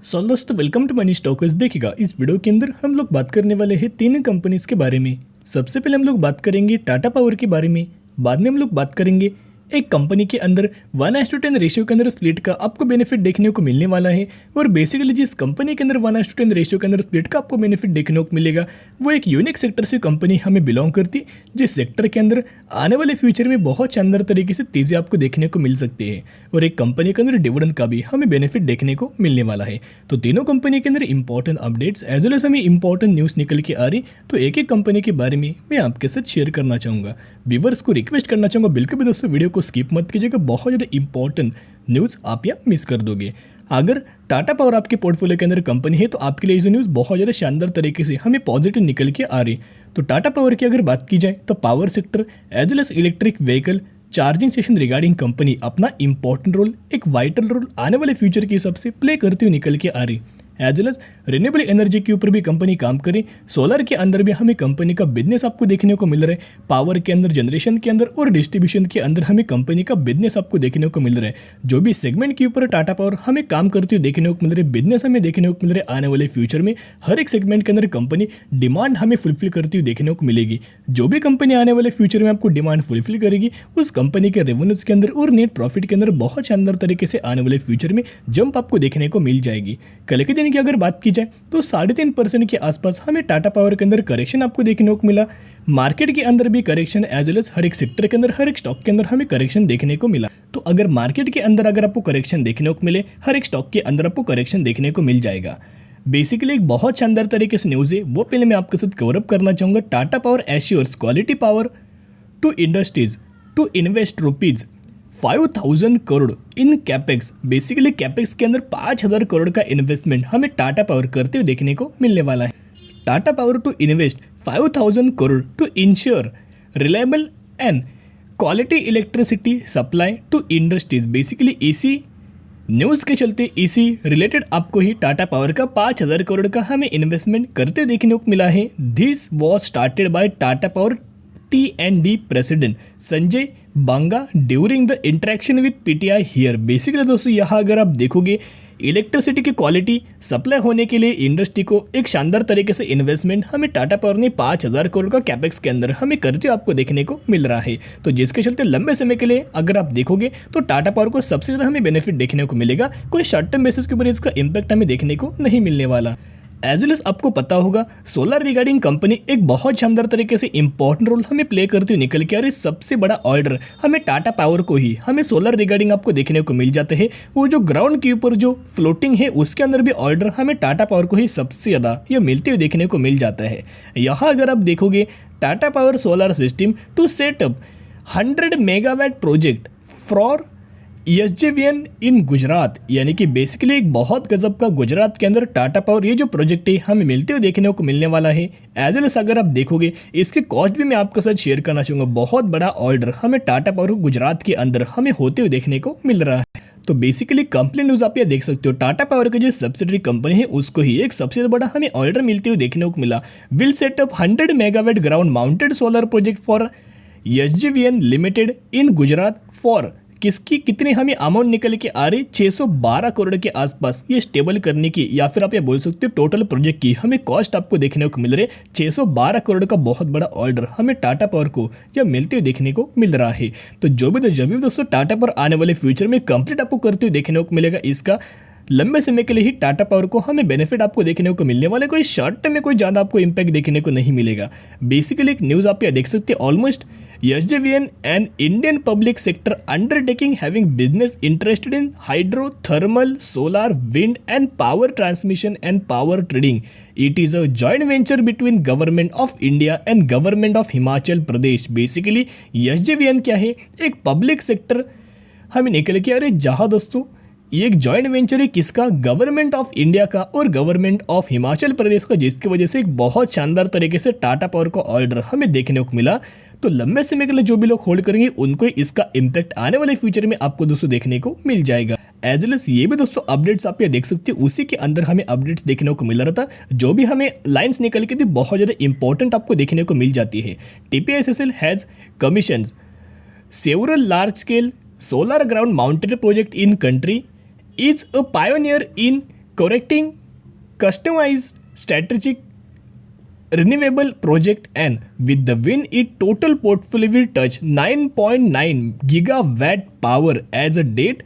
सो दोस्तों welcome to money stalkers. देखिएगा इस वीडियो के अंदर हम लोग बात करने वाले हैं तीन कंपनीज के बारे में। सबसे पहले हम लोग बात करेंगे टाटा पावर के बारे में, बाद में हम लोग बात करेंगे एक कंपनी के अंदर 1:10 रेशियो के अंदर स्प्लिट का आपको बेनिफिट देखने को मिलने वाला है। और बेसिकली जिस कंपनी के अंदर 1:10 रेशियो के अंदर स्प्लिट का आपको बेनिफिट देखने को मिलेगा वो एक यूनिक सेक्टर से कंपनी हमें बिलोंग करती, जिस सेक्टर के अंदर आने वाले फ्यूचर में बहुत शानदार तरीके से तेजी आपको देखने को मिल सकती है। और एक कंपनी के अंदर डिविडेंड का भी हमें बेनिफिट देखने को मिलने वाला है। तो तीनों कंपनी के अंदर important updates as well as हमें इंपॉर्टेंट न्यूज़ निकल के आ रही, तो एक एक कंपनी के बारे में मैं आपके साथ शेयर करना चाहूँगा। व्यूवर्स को रिक्वेस्ट करना चाहूँगा बिल्कुल भी दोस्तों वीडियो को स्किप मत कीजिएगा, बहुत ज़्यादा इंपॉर्टेंट न्यूज़ आप यहाँ मिस कर दोगे। अगर टाटा पावर आपके पोर्टफोलियो के अंदर कंपनी है तो आपके लिए ये न्यूज़ बहुत ज़्यादा शानदार तरीके से हमें पॉजिटिव निकल के आ रही। तो टाटा पावर की अगर बात की जाए तो power sector as well as electric vehicle charging station regarding company अपना इंपॉर्टेंट रोल, एक वाइटल रोल आने वाले फ्यूचर के हिसाब से प्ले करती हुई निकल के आ रही। As well as renewable energy के ऊपर भी कंपनी काम करे, सोलर के अंदर भी हमें कंपनी का बिजनेस आपको देखने को मिल रहा है, पावर के अंदर, जनरेशन के अंदर और डिस्ट्रीब्यूशन के अंदर हमें कंपनी का बिजनेस आपको देखने को मिल रहा है। जो भी सेगमेंट के ऊपर टाटा पावर हमें काम करती हुई देखने को मिल रही है, बिजनेस हमें देखने को मिल रहा है, आने वाले फ्यूचर में हर एक सेगमेंट के अंदर कंपनी डिमांड हमें फुलफिल करती हुई देखने को मिलेगी। जो भी कंपनी आने वाले फ्यूचर में आपको डिमांड फुलफिल करेगी उस कंपनी के रेवेन्यूज के अंदर और नेट प्रॉफिट के अंदर बहुत शानदार तरीके से आने वाले फ्यूचर में जंप आपको देखने को मिल जाएगी। कल के दिन की अगर बात की जाए तो 3.5% के आसपास हमें टाटा पावर के अंदर करेक्शन आपको देखने को मिला। मार्केट के अंदर भी करेक्शन एज वेल एज हर एक सेक्टर के अंदर, हर एक स्टॉक के अंदर हमें करेक्शन देखने को मिला। तो अगर मार्केट के अंदर अगर आपको करेक्शन देखने को मिले, हर एक स्टॉक के अंदर आपको करेक्शन देखने को मिल जाएगा। बेसिकली एक बहुत शानदार तरीके से न्यूज़ है, वो पहले मैं आपके साथ कवर अप करना चाहूँगा। Tata Power assures quality power to industries to invest rupees 5,000 crore in capex. Basically capex के अंदर 5,000 करोड़ का इन्वेस्टमेंट हमें टाटा पावर करते हुए देखने को मिलने वाला है। Tata Power to invest 5,000 crore to insure reliable and quality electricity supply to industries. Basically इसी न्यूज़ के चलते इसी रिलेटेड आपको ही टाटा पावर का 5,000 करोड़ का हमें इन्वेस्टमेंट करते देखने को मिला है। This was started by Tata Power T&D president Sanjay Banga during the interaction with PTI here. Basically दोस्तों यहाँ अगर आप देखोगे इलेक्ट्रिसिटी की क्वालिटी सप्लाई होने के लिए इंडस्ट्री को एक शानदार तरीके से इन्वेस्टमेंट हमें टाटा पावर ने 5,000 करोड़ का कैपेक्स के अंदर हमें करते हुए आपको देखने को मिल रहा है। तो जिसके चलते लंबे समय के लिए अगर आप देखोगे तो टाटा पावर को सबसे ज़्यादा हमें बेनिफिट देखने को मिलेगा। कोई शॉर्ट टर्म बेसिस के ऊपर इसका इंपैक्ट हमें देखने को नहीं मिलने वाला। एज वेल एज आपको पता होगा सोलर रिगार्डिंग कंपनी एक बहुत शानदार तरीके से इंपॉर्टेंट रोल हमें प्ले करती हुई निकल के आ रही। सबसे बड़ा ऑर्डर हमें टाटा पावर को ही हमें सोलर रिगार्डिंग आपको देखने को मिल जाते हैं। वो जो ग्राउंड के ऊपर जो फ्लोटिंग है उसके अंदर भी ऑर्डर हमें टाटा पावर को ही सबसे ज़्यादा ये मिलते हुए देखने को मिल जाता है। यहाँ अगर आप देखोगे Tata Power solar system to setup 100 megawatt project for SJVN in Gujarat, यानी कि बेसिकली एक बहुत गजब का गुजरात के अंदर टाटा पावर ये जो प्रोजेक्ट है हमें मिलते हुए देखने को मिलने वाला है। एज वेल एज अगर आप देखोगे इसकी कॉस्ट भी मैं आपके साथ शेयर करना चाहूँगा। बहुत बड़ा ऑर्डर हमें टाटा पावर को गुजरात के अंदर हमें होते हुए देखने को मिल रहा है। तो बेसिकली कंपनी न्यूज़ आप ये देख सकते हो, टाटा पावर की जो सब्सिडरी कंपनी है उसको ही एक सबसे बड़ा हमें ऑर्डर मिलते हुए देखने को मिला। Will set up 100 megawatt ground mounted solar project for SJVN limited in Gujarat for किसकी कितनी हमें अमाउंट निकल के आ रही 612 करोड़ के आसपास ये स्टेबल करने की, या फिर आप ये बोल सकते हो टोटल प्रोजेक्ट की हमें कॉस्ट आपको देखने को मिल रही है 612 करोड़ का बहुत बड़ा ऑर्डर हमें टाटा पावर को यह मिलते हुए देखने को मिल रहा है। तो जब भी दोस्तों टाटा पावर आने वाले फ्यूचर में कंप्लीट आपको करते हुए देखने को मिलेगा। इसका लंबे समय के लिए ही टाटा पावर को हमें बेनिफिट आपको देखने को मिलने वाला है। कोई शॉर्ट टर्म में कोई ज़्यादा आपको इंपैक्ट देखने को नहीं मिलेगा। बेसिकली एक न्यूज़ आप ये देख सकते हैं, almost SJVN an Indian public sector undertaking having business interested in hydro, thermal, solar, wind and power transmission and power trading. It is a joint venture between Government of India and Government of Himachal Pradesh. Basically SJVN क्या है, एक public sector हमें निकल के आ रहे जहाँ दोस्तों ये एक जॉइंट वेंचर है किसका, गवर्नमेंट ऑफ इंडिया का और गवर्नमेंट ऑफ हिमाचल प्रदेश का, जिसकी वजह से एक बहुत शानदार तरीके से टाटा पावर का ऑर्डर हमें देखने को मिला। तो लंबे समय के लिए जो भी लोग होल्ड करेंगे उनको इसका इम्पैक्ट आने वाले फ्यूचर में आपको दोस्तों देखने को मिल जाएगा। एज वेल एज ये भी दोस्तों अपडेट्स आप ये देख सकते हैं, उसी के अंदर हमें अपडेट्स देखने को मिल रहा था। जो भी हमें लाइन्स निकल के थी बहुत ज़्यादा इंपॉर्टेंट आपको देखने को मिल जाती है। TPSSL has commission several large scale solar ground mounted project in country, is a pioneer in correcting customized strategic renewable project, and with the win its total portfolio will touch 9.9 gigawatt power as a date.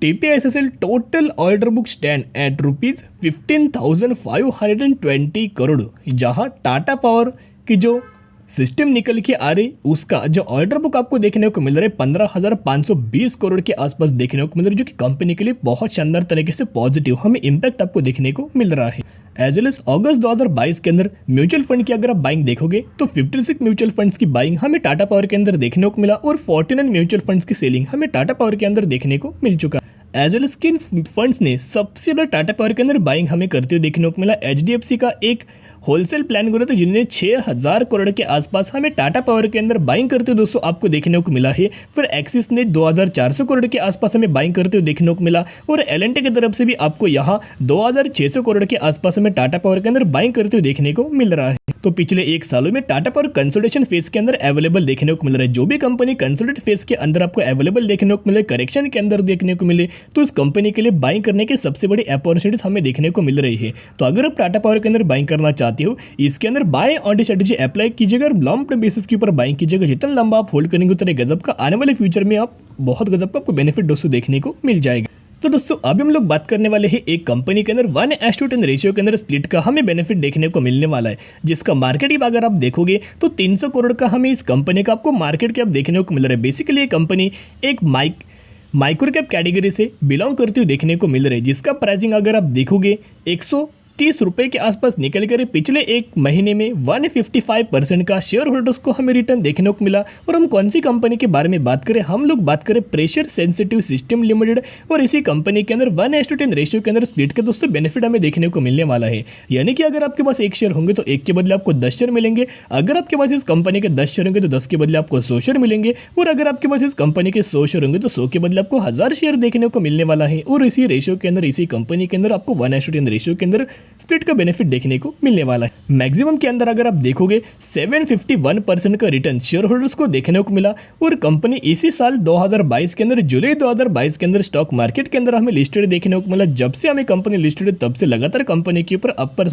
TPSSL total order book stand at rupees 15,520 crore, जहां Tata power की जो system निकल के आ रही उसका जो order book आपको देखने को मिल रहा है 15,520 करोड़ के आसपास देखने को मिल रहा है, जो कि कंपनी के लिए बहुत शानदार तरीके से पॉजिटिव हमें इंपैक्ट आपको देखने को मिल रहा है। एज वेल एज अगस्त 2022 के अंदर म्यूचुअल फंड की अगर आप बाइंग देखोगे तो 56 म्यूचुअल फंड्स की बाइंग हमें टाटा पावर के अंदर देखने को मिला और 49 म्यूचुअल फंड्स की सेलिंग हमें टाटा पावर के अंदर देखने को मिल चुका। एज वेल एज किन फंड्स ने सबसे ज़्यादा टाटा पावर के अंदर बाइंग हमें करते हुए देखने को मिला, HDFC का एक होलसेल प्लान करो तो जिन्होंने 6,000 करोड़ के आसपास हमें टाटा पावर के अंदर बाइंग करते हुए दोस्तों आपको देखने को मिला है। फिर एक्सिस ने 2,400 करोड़ के आसपास हमें बाइंग करते हुए देखने को मिला और L&T की तरफ से भी आपको यहाँ 2,600 करोड़ के आसपास हमें टाटा पावर के अंदर बाइंग करते हुए देखने को मिल रहा है। तो पिछले एक सालों में टाटा पावर कंसोलिडेशन फेज के अंदर अवेलेबल देखने को मिल रहा है। जो भी कंपनी कंसोलिडेट फेज के अंदर आपको अवेलेबल देखने को मिले, करेक्शन के अंदर देखने को मिले, तो उस कंपनी के लिए बाइंग करने की सबसे बड़ी अपॉर्चुनिटीज हमें देखने को मिल रही है। तो अगर आप टाटा पावर के अंदर बाइंग करना चाहते हो, इसके अंदर बाय ऑन स्ट्रेटेजी अप्लाई कीजिएगा और लॉन्ग टर्म बेसिस के ऊपर बाइंग कीजिएगा। जितना लंबा आप होल्ड करेंगे उतने गजब का आने वाले फ्यूचर में आप बहुत गजब का आपको बेनिफिट दोस्तों देखने को मिल जाएगा। तो दोस्तों अभी हम लोग बात करने वाले हैं एक कंपनी के अंदर 1:10 रेशियो के अंदर स्प्लिट का हमें बेनिफिट देखने को मिलने वाला है, जिसका मार्केट कैप अगर आप देखोगे तो 300 करोड़ का हमें इस कंपनी का आपको मार्केट कैप देखने को मिल रहा है। बेसिकली ये कंपनी एक माइक्रो कैप कैटेगरी से बिलोंग करती हुई देखने को मिल रही है, जिसका प्राइसिंग अगर आप देखोगे 130 रुपए के आसपास निकल कर पिछले एक महीने में 155% का शेयर होल्डर्स को हमें रिटर्न देखने को मिला। और हम कौन सी कंपनी के बारे में बात करें, हम लोग बात करें प्रेशर सेंसिटिव सिस्टम लिमिटेड, और इसी कंपनी के अंदर 1:10 रेशियो के अंदर स्प्लिट का दोस्तों बेनिफिट हमें देखने को मिलने वाला है। यानी कि अगर आपके पास 1 शेयर होंगे तो 1 के बदले आपको 10 शेयर मिलेंगे, अगर आपके पास इस कंपनी के 10 शेयर होंगे तो 10 के बदले आपको 100 शेयर मिलेंगे, और अगर आपके पास इस कंपनी के 100 शेयर होंगे तो 100 के बदले आपको 1000 शेयर देखने को मिलने वाला है। और इसी रेशियो के अंदर, इसी कंपनी के अंदर आपको 1:10 रेशियो के अंदर स्प्लिट का बेनिफिट देखने को मिलने वाला है। मैक्सिमम के अंदर अगर आप देखोगे 751% का रिटर्न शेयर होल्डर्स को देखने को मिला। और कंपनी इसी साल 2022 के अंदर, जुलाई 2022 के अंदर स्टॉक मार्केट के अंदर हमें लिस्टेड देखने को मिला। जब से हमें कंपनी लिस्टेड है तब से लगातार कंपनी के ऊपर अपर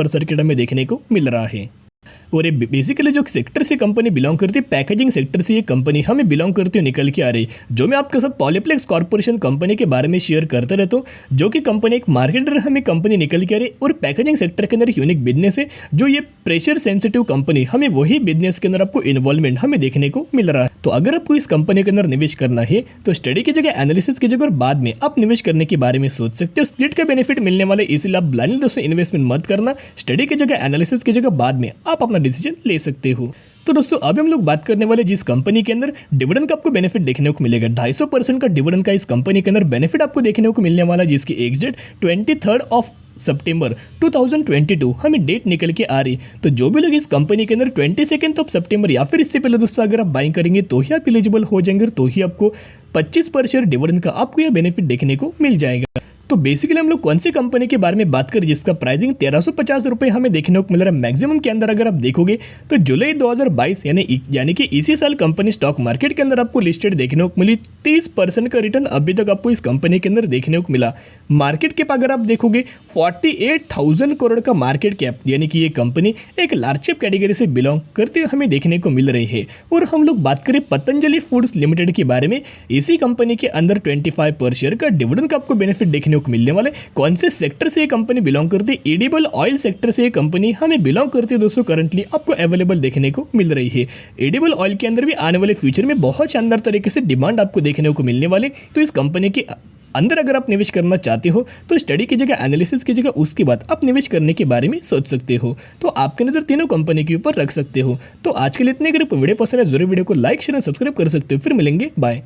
सर्किट हमें देखने को मिल रहा है। और ये बेसिकली जो सेक्टर से कंपनी बिलोंग करती है, पैकेजिंग सेक्टर से ये कंपनी हमें बिलोंग करती हुई निकल के आ रही, जो मैं आपके साथ पॉलीप्लेक्स कॉर्पोरेशन कंपनी के बारे में शेयर करते रहता हूँ, जो कि कंपनी एक मार्केटर हमें कंपनी निकल के आ रही और पैकेजिंग सेक्टर के अंदर यूनिक बिजनेस है। जो ये प्रेशर सेंसिटिव कंपनी हमें वही बिजनेस के अंदर आपको इन्वॉल्वमेंट हमें देखने को मिल रहा है। तो अगर आपको इस कंपनी के अंदर निवेश करना है तो स्टडी की जगह एनालिसिस की जगह और बाद में आप निवेश करने के बारे में सोच सकते हो। स्प्लिट का बेनिफिट मिलने वाले, इसलिए आप ब्लाइंडली दोस्तों इन्वेस्टमेंट मत करना। स्टडी की जगह एनालिसिस की जगह बाद में आप अपना डिसीजन ले सकते हो। तो दोस्तों अभी हम लोग बात करने वाले जिस कंपनी के अंदर डिविडेंड का आपको बेनिफिट देखने को मिलेगा, 250% का डिविडेंड का इस कंपनी के अंदर बेनिफिट आपको देखने को मिलने वाला है, जिसकी एग्जिट 23 सितंबर 2022 हमें डेट निकल के आ रही। तो जो भी लोग इस कंपनी के अंदर 22 सितंबर या फिर इससे पहले दोस्तों अगर आप बाइंग करेंगे तो ही आप एलिजिबल हो जाएंगे, तो ही आपको 25 पर शेयर डिविडेंड का आपको यह बेनिफिट देखने को मिल जाएगा। तो बेसिकली हम लोग कौन सी कंपनी के बारे में बात करें जिसका प्राइसिंग 1350 रुपए हमें देखने को मिल रहा है। मैक्सिमम के अंदर अगर आप देखोगे तो जुलाई 2022 यानी कि इसी साल कंपनी स्टॉक मार्केट के अंदर आपको लिस्टेड देखने को मिली। 30% का रिटर्न अभी तक आपको इस कंपनी के अंदर देखने को मिला। मार्केट कैप अगर आप देखोगे 48,000 करोड़ का मार्केट कैप, यानी कि ये कंपनी एक लार्ज कैप कैटेगरी से बिलोंग करते हुए हमें देखने को मिल रही है। और हम लोग बात करें पतंजलि फूड्स लिमिटेड के बारे में, इसी कंपनी के अंदर 25 पर शेयर का डिविडेंड का आपको बेनिफिट देखने को मिलने वाले। कौन से सेक्टर से ये कंपनी बिलोंग करती है, एडिबल ऑयल सेक्टर से ये कंपनी हमें बिलोंग करती है दोस्तों। करंटली आपको अवेलेबल देखने को मिल रही है। एडिबल ऑयल के अंदर भी आने वाले फ्यूचर में बहुत शानदार तरीके से डिमांड आपको देखने को मिलने वाले। तो इस कंपनी के अंदर अगर आप निवेश करना चाहते हो तो स्टडी की जगह एनालिसिस की जगह उसके बाद आप निवेश करने के बारे में सोच सकते हो। तो आपके नजर तीनों कंपनी के ऊपर रख सकते हो। तो आज के लिए इतने, अगर वीडियो पसंद है जरूर वीडियो को लाइक शेयर और सब्सक्राइब कर सकते हो। फिर मिलेंगे, बाय।